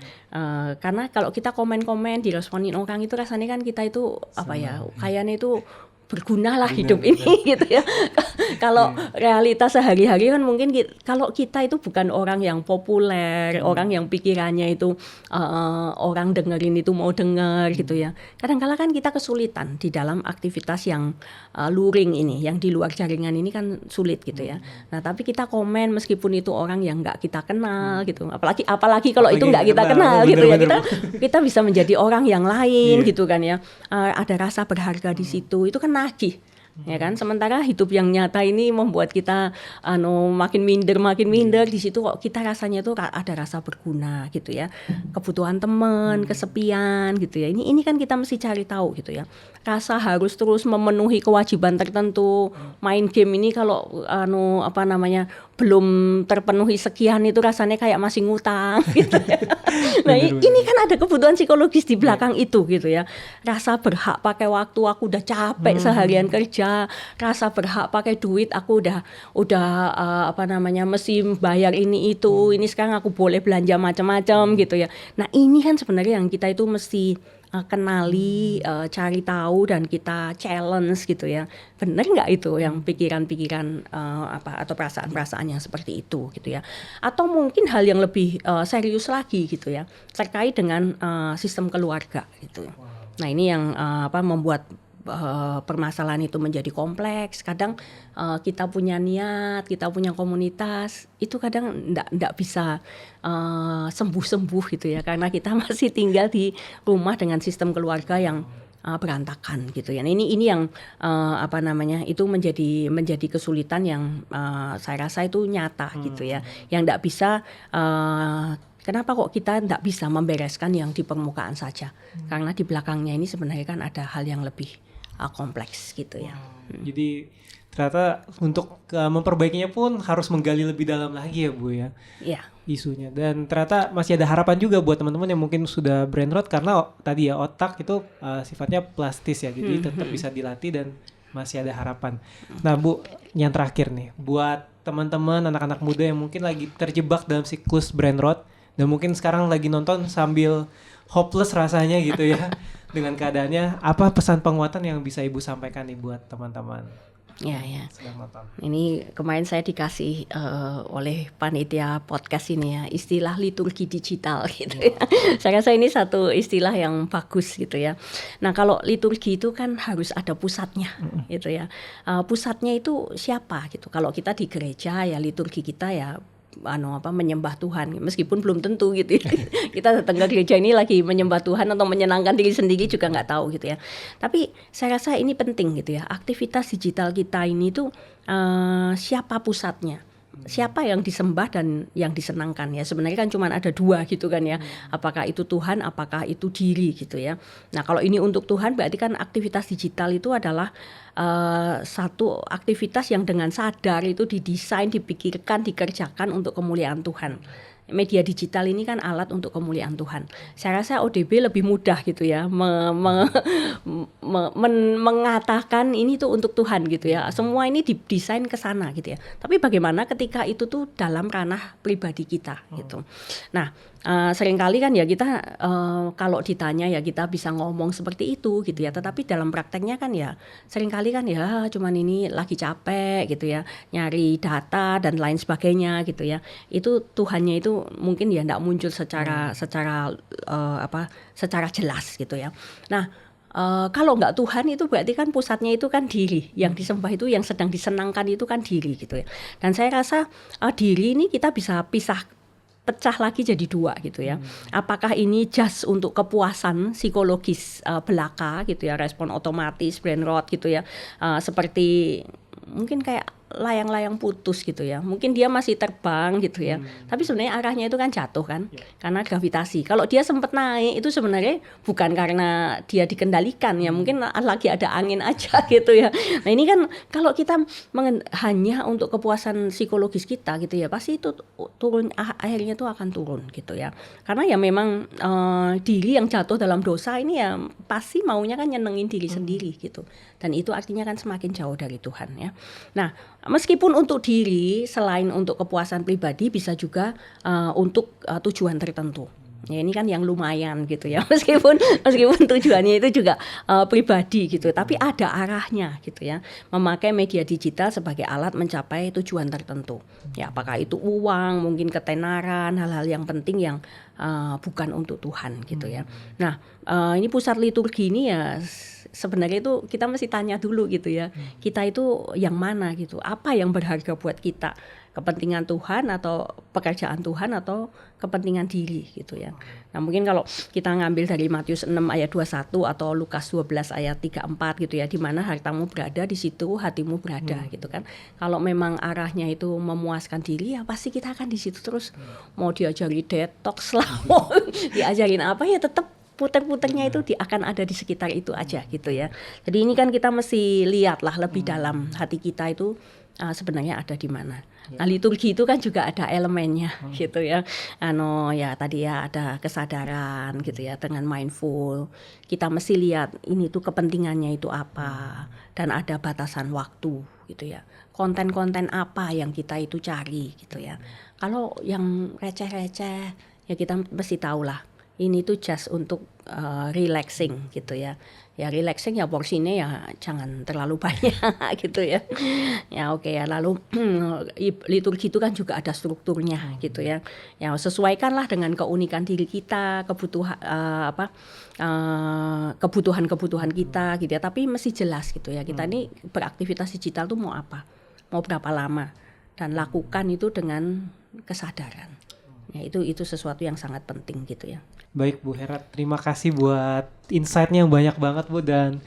Karena kalau kita komen-komen diresponin orang itu rasanya kan kita itu apa ya? Kayaknya itu berguna lah hidup ini gitu ya. Kalau realitas sehari-hari kan mungkin kalau kita itu bukan orang yang populer, orang yang pikirannya itu orang dengerin itu mau denger gitu ya. Kadang-kala kan kita kesulitan di dalam aktivitas yang luring ini, yang di luar jaringan ini kan sulit gitu ya. Nah, tapi kita komen meskipun itu orang yang nggak kita kenal gitu. Apalagi kalau itu nggak kita kenal gitu ya. Kita bisa menjadi orang yang lain gitu kan ya. Ada rasa berharga di situ. Itu kan nagih. Ya kan, sementara hidup yang nyata ini membuat kita makin minder di situ kok kita rasanya tuh ada rasa berguna gitu ya, kebutuhan teman, kesepian gitu ya. Ini kan kita mesti cari tahu gitu ya. Rasa harus terus memenuhi kewajiban tertentu, main game ini kalau belum terpenuhi sekian itu rasanya kayak masih ngutang gitu ya. Nah, ini kan ada kebutuhan psikologis di belakang itu gitu ya. Rasa berhak pakai waktu, aku udah capek seharian kerja, rasa berhak pakai duit, aku udah mesti bayar ini itu, ini sekarang aku boleh belanja macam-macam gitu ya. Nah, ini kan sebenarnya yang kita itu mesti kenali, cari tahu, dan kita challenge gitu ya. Benar nggak itu yang pikiran-pikiran atau perasaan-perasaan yang seperti itu gitu ya. Atau mungkin hal yang lebih serius lagi gitu ya, terkait dengan sistem keluarga gitu. Nah, ini yang membuat permasalahan itu menjadi kompleks. Kadang kita punya niat, kita punya komunitas, itu kadang enggak bisa sembuh-sembuh gitu ya, karena kita masih tinggal di rumah dengan sistem keluarga yang berantakan gitu ya. Nah, ini yang itu menjadi kesulitan yang saya rasa itu nyata gitu ya, yang enggak bisa. Kenapa kok kita tidak bisa membereskan yang di permukaan saja? Karena di belakangnya ini sebenarnya kan ada hal yang lebih kompleks gitu ya. Jadi ternyata untuk memperbaikinya pun harus menggali lebih dalam lagi ya Bu ya. Iya. Isunya, dan ternyata masih ada harapan juga buat teman-teman yang mungkin sudah brain rot, karena tadi ya otak itu sifatnya plastis ya, jadi tetap bisa dilatih dan masih ada harapan. Nah Bu, yang terakhir nih buat teman-teman anak-anak muda yang mungkin lagi terjebak dalam siklus brain rot dan mungkin sekarang lagi nonton sambil hopeless rasanya gitu ya dengan keadaannya, apa pesan penguatan yang bisa Ibu sampaikan nih buat teman-teman? Ya. Ini kemarin saya dikasih oleh panitia podcast ini ya, istilah liturgi digital gitu ya. Saya rasa ini satu istilah yang bagus gitu ya. Nah, kalau liturgi itu kan harus ada pusatnya gitu ya. Pusatnya itu siapa gitu. Kalau kita di gereja ya liturgi kita ya menyembah Tuhan, meskipun belum tentu gitu ya. Kita datang ke gereja ini lagi menyembah Tuhan atau menyenangkan diri sendiri juga nggak tahu gitu ya. Tapi saya rasa ini penting gitu ya, aktivitas digital kita ini tuh siapa pusatnya. siapa yang disembah dan yang disenangkan ya. Sebenarnya kan cuma ada dua gitu kan ya. Apakah itu Tuhan, apakah itu diri gitu ya. Nah kalau ini untuk Tuhan berarti kan aktivitas digital itu adalah satu aktivitas yang dengan sadar itu didesain, dipikirkan, dikerjakan untuk kemuliaan Tuhan. Media digital ini kan alat untuk kemuliaan Tuhan. Saya rasa ODB lebih mudah gitu ya mengatakan ini tuh untuk Tuhan gitu ya. Semua ini didesain ke sana gitu ya. Tapi bagaimana ketika itu tuh dalam ranah pribadi kita gitu. Nah, seringkali kan ya kita kalau ditanya ya kita bisa ngomong seperti itu gitu ya. Tetapi dalam prakteknya kan ya seringkali kan ya cuman ini lagi capek gitu ya, nyari data dan lain sebagainya gitu ya. Itu Tuhannya itu mungkin ya enggak muncul secara jelas gitu ya. Nah, kalau enggak Tuhan itu berarti kan pusatnya itu kan diri. Yang disembah itu, yang sedang disenangkan itu kan diri gitu ya. Dan saya rasa diri ini kita bisa pecah lagi jadi dua gitu ya. Apakah ini just untuk kepuasan psikologis belaka gitu ya, respon otomatis, brain rot gitu ya. Seperti mungkin kayak layang-layang putus gitu ya. Mungkin dia masih terbang gitu ya. Tapi sebenarnya arahnya itu kan jatuh kan. Karena gravitasi. Kalau dia sempat naik itu sebenarnya bukan karena dia dikendalikan ya. Mungkin lagi ada angin aja gitu ya. Nah ini kan kalau kita hanya untuk kepuasan psikologis kita gitu ya. Pasti itu turun, akhirnya itu akan turun gitu ya. Karena ya memang diri yang jatuh dalam dosa ini ya pasti maunya kan nyenengin diri sendiri gitu. Dan itu artinya kan semakin jauh dari Tuhan ya. Nah, meskipun untuk diri selain untuk kepuasan pribadi bisa juga untuk tujuan tertentu. Ya ini kan yang lumayan gitu ya. Meskipun tujuannya itu juga pribadi gitu, tapi ada arahnya gitu ya. Memakai media digital sebagai alat mencapai tujuan tertentu. Ya apakah itu uang, mungkin ketenaran, hal-hal yang penting yang bukan untuk Tuhan gitu ya. Nah, ini pusat liturgi ini ya sebenarnya itu kita mesti tanya dulu gitu ya. Kita itu yang mana gitu? Apa yang berharga buat kita? Kepentingan Tuhan atau pekerjaan Tuhan atau kepentingan diri gitu ya. Nah, mungkin kalau kita ngambil dari Matius 6 ayat 21 atau Lukas 12 ayat 34 gitu ya, di mana hartamu berada di situ hatimu berada gitu kan. Kalau memang arahnya itu memuaskan diri ya pasti kita akan di situ terus. Mau diajari detox lah, mau diajarin apa ya tetap puter-puternya itu akan ada di sekitar itu aja gitu ya. Jadi ini kan kita mesti lihatlah lebih dalam hati kita itu sebenarnya ada di mana. Nah, liturgi itu kan juga ada elemennya gitu ya. Ya tadi ya ada kesadaran gitu ya dengan mindful. Kita mesti lihat ini tuh kepentingannya itu apa dan ada batasan waktu gitu ya. Konten-konten apa yang kita itu cari gitu ya. Kalau yang receh-receh ya kita mesti tahulah. Ini tuh just untuk relaxing gitu ya. Ya relaxing ya porsinya ya jangan terlalu banyak gitu ya. Ya oke ya. Lalu liturgi itu kan juga ada strukturnya gitu ya. Ya sesuaikanlah dengan keunikan diri kita, kebutuhan kita gitu ya. Tapi mesti jelas gitu ya. Kita ini beraktivitas digital tuh mau apa? Mau berapa lama? Dan lakukan itu dengan kesadaran. Ya itu sesuatu yang sangat penting gitu ya. Baik Bu Hera, terima kasih buat insight-nya yang banyak banget Bu dan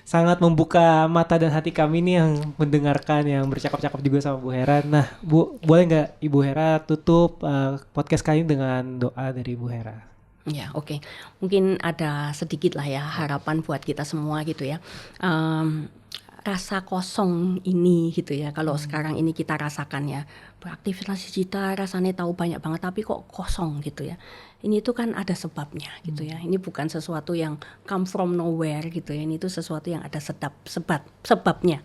sangat membuka mata dan hati kami nih yang mendengarkan, yang bercakap-cakap juga sama Bu Hera. Nah Bu, boleh nggak Ibu Hera tutup podcast kali ini dengan doa dari Bu Hera? Ya oke. Mungkin ada sedikit lah ya harapan buat kita semua gitu ya. Rasa kosong ini gitu ya, kalau sekarang ini kita rasakan ya, beraktivitas digital rasanya tahu banyak banget tapi kok kosong gitu ya. Ini tuh kan ada sebabnya gitu ya. Ini bukan sesuatu yang come from nowhere gitu ya. Ini tuh sesuatu yang ada sebabnya.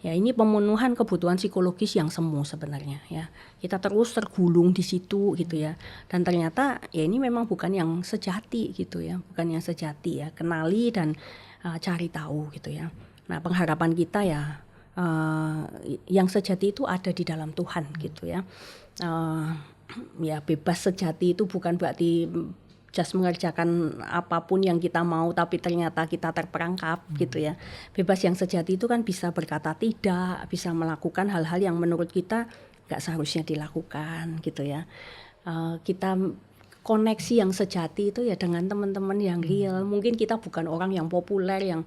Ya ini pemenuhan kebutuhan psikologis yang semu sebenarnya ya. Kita terus tergulung di situ gitu ya. Dan ternyata ya ini memang bukan yang sejati gitu ya. Bukan yang sejati ya. Kenali dan cari tahu gitu ya. Nah pengharapan kita ya yang sejati itu ada di dalam Tuhan gitu ya. Ya bebas sejati itu bukan berarti just mengerjakan apapun yang kita mau tapi ternyata kita terperangkap gitu ya. Bebas yang sejati itu kan bisa berkata tidak, bisa melakukan hal-hal yang menurut kita gak seharusnya dilakukan gitu ya. Kita koneksi yang sejati itu ya dengan teman-teman yang real. Mungkin kita bukan orang yang populer yang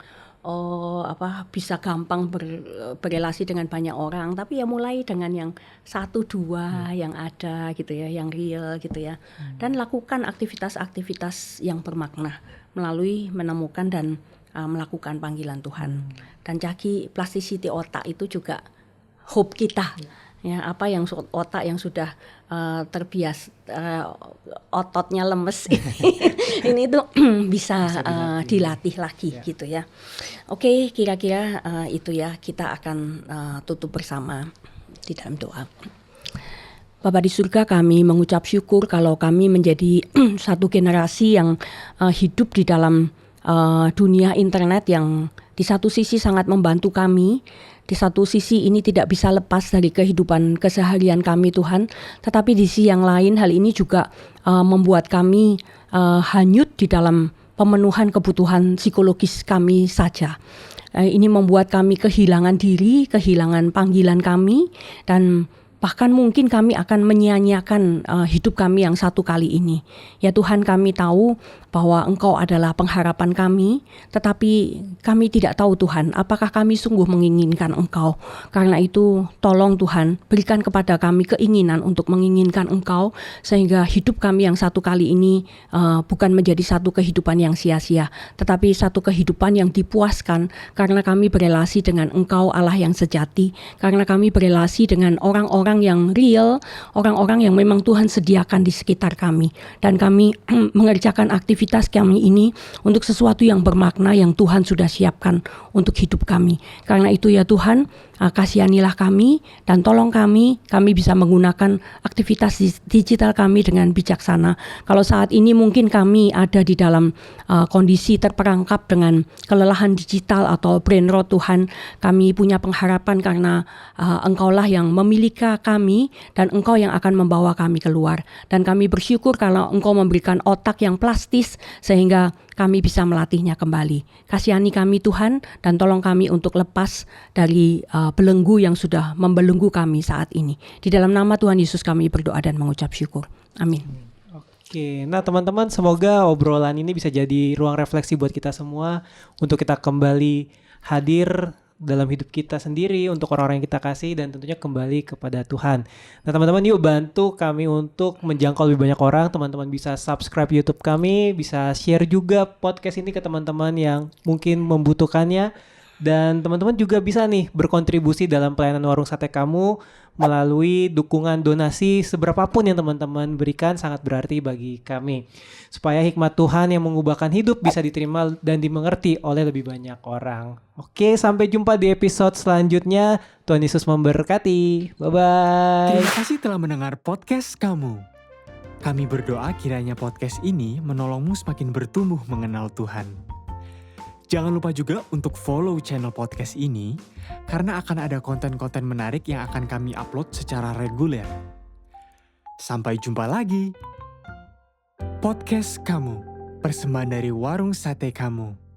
bisa gampang berrelasi dengan banyak orang, tapi ya mulai dengan yang 1-2 yang ada gitu ya, yang real gitu ya. Dan lakukan aktivitas-aktivitas yang bermakna melalui menemukan dan melakukan panggilan Tuhan. Dan jagi plasticity otak itu juga hope kita. Ya, apa yang otak yang sudah terbiasa ototnya lemes ini tuh bisa dilatih lagi gitu ya. Oke, kira-kira itu ya, kita akan tutup bersama di dalam doa. Bapa di surga, kami mengucap syukur kalau kami menjadi satu generasi yang hidup di dalam dunia internet yang di satu sisi sangat membantu kami. Di satu sisi ini tidak bisa lepas dari kehidupan keseharian kami Tuhan, tetapi di sisi yang lain hal ini juga membuat kami hanyut di dalam pemenuhan kebutuhan psikologis kami saja. Ini membuat kami kehilangan diri, kehilangan panggilan kami, dan bahkan mungkin kami akan menyia-nyiakan hidup kami yang satu kali ini. Ya Tuhan, kami tahu bahwa Engkau adalah pengharapan kami, tetapi kami tidak tahu Tuhan, apakah kami sungguh menginginkan Engkau. Karena itu tolong Tuhan, berikan kepada kami keinginan untuk menginginkan Engkau, sehingga hidup kami yang satu kali ini bukan menjadi satu kehidupan yang sia-sia, tetapi satu kehidupan yang dipuaskan, karena kami berelasi dengan Engkau Allah yang sejati, karena kami berelasi dengan orang-orang yang real, orang-orang yang memang Tuhan sediakan di sekitar kami. Dan kami mengerjakan aktivitas kami ini untuk sesuatu yang bermakna yang Tuhan sudah siapkan untuk hidup kami. Karena itu ya Tuhan, kasihanilah kami dan tolong kami bisa menggunakan aktivitas digital kami dengan bijaksana. Kalau saat ini mungkin kami ada di dalam kondisi terperangkap dengan kelelahan digital atau brain rot, Tuhan, kami punya pengharapan karena Engkaulah yang memiliki kami dan Engkau yang akan membawa kami keluar. Dan kami bersyukur kalau Engkau memberikan otak yang plastis sehingga kami bisa melatihnya kembali. Kasihani kami Tuhan dan tolong kami untuk lepas dari belenggu yang sudah membelenggu kami saat ini. Di dalam nama Tuhan Yesus kami berdoa dan mengucap syukur. Amin. Oke, nah teman-teman, semoga obrolan ini bisa jadi ruang refleksi buat kita semua untuk kita kembali hadir dalam hidup kita sendiri, untuk orang-orang yang kita kasih, dan tentunya kembali kepada Tuhan. Nah teman-teman, yuk bantu kami untuk menjangkau lebih banyak orang. Teman-teman bisa subscribe YouTube kami, bisa share juga podcast ini ke teman-teman yang mungkin membutuhkannya. Dan teman-teman juga bisa nih berkontribusi dalam pelayanan Warung Sate Kamu melalui dukungan donasi seberapapun yang teman-teman berikan, sangat berarti bagi kami. Supaya hikmat Tuhan yang mengubahkan hidup bisa diterima dan dimengerti oleh lebih banyak orang. Oke, sampai jumpa di episode selanjutnya. Tuhan Yesus memberkati. Bye-bye. Terima kasih telah mendengar podcast kamu. Kami berdoa kiranya podcast ini menolongmu semakin bertumbuh mengenal Tuhan. Jangan lupa juga untuk follow channel podcast ini, karena akan ada konten-konten menarik yang akan kami upload secara reguler. Sampai jumpa lagi. Podcast kamu, persembahan dari Warung Sate Kamu.